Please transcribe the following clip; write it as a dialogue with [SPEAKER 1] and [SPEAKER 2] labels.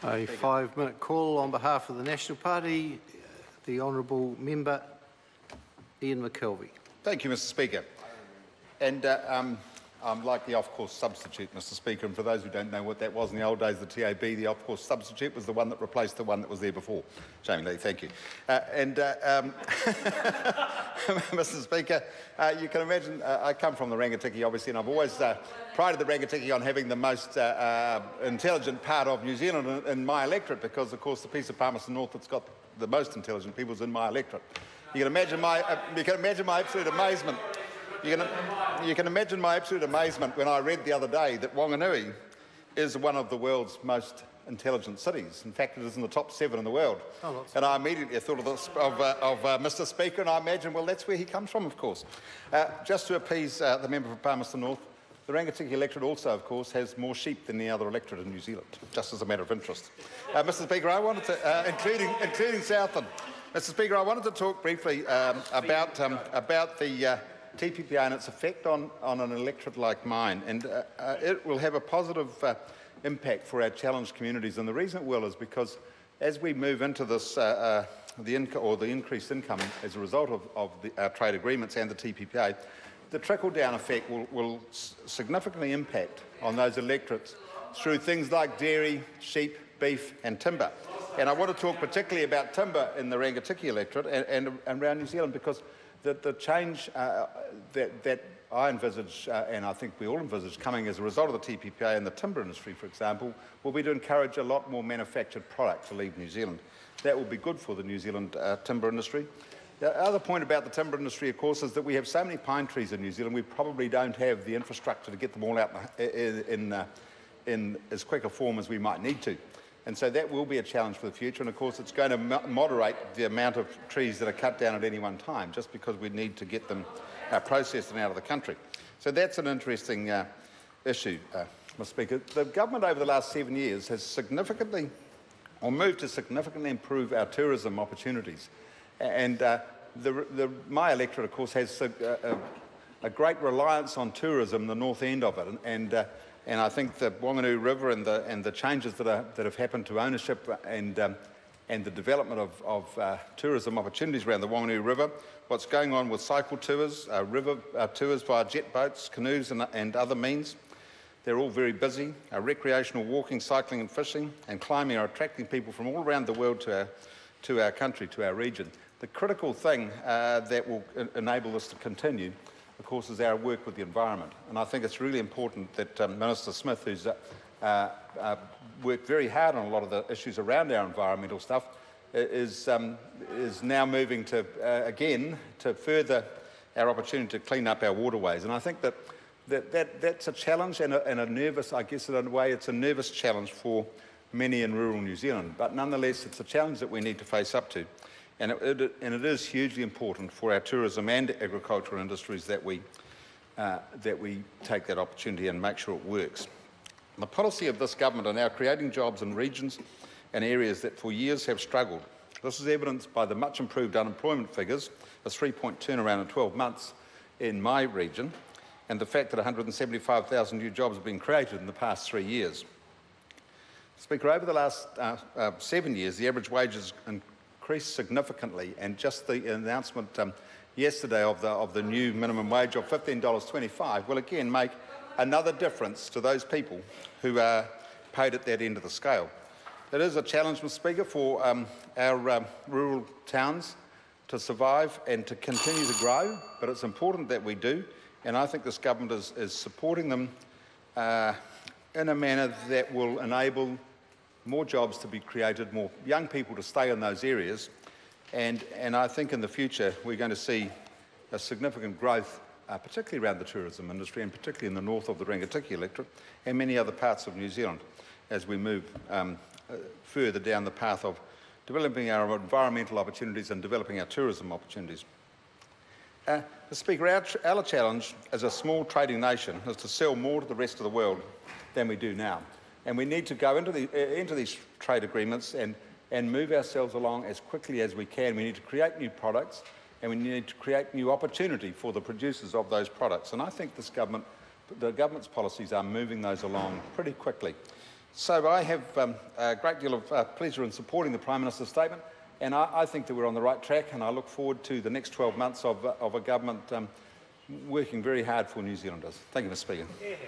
[SPEAKER 1] A 5-minute call on behalf of the National Party, the Honourable Member Ian McKelvey.
[SPEAKER 2] Thank you, Mr Speaker. And I'm like the off-course substitute, Mr Speaker, and for those who don't know what that was in the old days of the TAB, the off-course substitute was the one that replaced the one that was there before. Jamie Lee, thank you. Mr Speaker, you can imagine, I come from the Rangitikei, obviously, and I've always prided the Rangitikei on having the most intelligent part of New Zealand in my electorate, because, of course, the piece of Palmerston North that's got the most intelligent people is in my electorate. You can imagine my absolute amazement. You can imagine my absolute amazement when I read the other day that Whanganui is one of the world's most intelligent cities. In fact, it is in the top 7 in the world. And I immediately thought of Mr Speaker, and I imagined, well, that's where he comes from, of course. Just to appease the member for Palmerston North, the Rangitikei electorate also, of course, has more sheep than the other electorate in New Zealand, just as a matter of interest. Mr Speaker, I wanted to, including Southland. Mr Speaker, I wanted to talk briefly about the TPPA and its effect on an electorate like mine, and it will have a positive impact for our challenged communities, and the reason it will is because as we move into this, the increased income as a result of our trade agreements and the TPPA, the trickle-down effect will significantly impact on those electorates through things like dairy, sheep, beef and timber. And I want to talk particularly about timber in the Rangitikei electorate and around New Zealand, because the change that I envisage, and I think we all envisage, coming as a result of the TPPA and the timber industry, for example, will be to encourage a lot more manufactured product to leave New Zealand. That will be good for the New Zealand timber industry. The other point about the timber industry, of course, is that we have so many pine trees in New Zealand, we probably don't have the infrastructure to get them all out in as quick a form as we might need to. And so that will be a challenge for the future, and of course it's going to moderate the amount of trees that are cut down at any one time, just because we need to get them processed and out of the country. So that's an interesting issue, Mr Speaker. The government over the last 7 years has moved to significantly improve our tourism opportunities. And my electorate, of course, has a great reliance on tourism, the north end of it, and I think the Whanganui River and the changes that have happened to ownership and the development of tourism opportunities around the Whanganui River, what's going on with cycle tours, river tours via jet boats, canoes and other means, they're all very busy. Recreational walking, cycling and fishing and climbing are attracting people from all around the world to our country, to our region. The critical thing that will enable this to continue, of course, is our work with the environment. And I think it's really important that Minister Smith, who's worked very hard on a lot of the issues around our environmental stuff, is now moving to, again, to further our opportunity to clean up our waterways. And I think that's a challenge and a nervous, I guess in a way, it's a nervous challenge for many in rural New Zealand. But nonetheless, it's a challenge that we need to face up to. And it is hugely important for our tourism and agricultural industries that we take that opportunity and make sure it works. The policy of this government are now creating jobs in regions and areas that for years have struggled. This is evidenced by the much improved unemployment figures, a 3-point turnaround in 12 months in my region, and the fact that 175,000 new jobs have been created in the past 3 years. Speaker, over the last 7 years, the average wages increased significantly, and just the announcement yesterday of the new minimum wage of $15.25 will again make another difference to those people who are paid at that end of the scale. It is a challenge, Mr Speaker, for our rural towns to survive and to continue to grow, but it's important that we do, and I think this government is supporting them in a manner that will enable more jobs to be created, more young people to stay in those areas, and I think in the future we're going to see a significant growth, particularly around the tourism industry and particularly in the north of the Rangitikei electorate and many other parts of New Zealand as we move further down the path of developing our environmental opportunities and developing our tourism opportunities. Mr Speaker, our challenge as a small trading nation is to sell more to the rest of the world than we do now. And we need to go into these trade agreements and move ourselves along as quickly as we can. We need to create new products and we need to create new opportunity for the producers of those products. And I think the government's policies are moving those along pretty quickly. So I have a great deal of pleasure in supporting the Prime Minister's statement, and I think that we're on the right track, and I look forward to the next 12 months of a government working very hard for New Zealanders. Thank you, Mr. Speaker.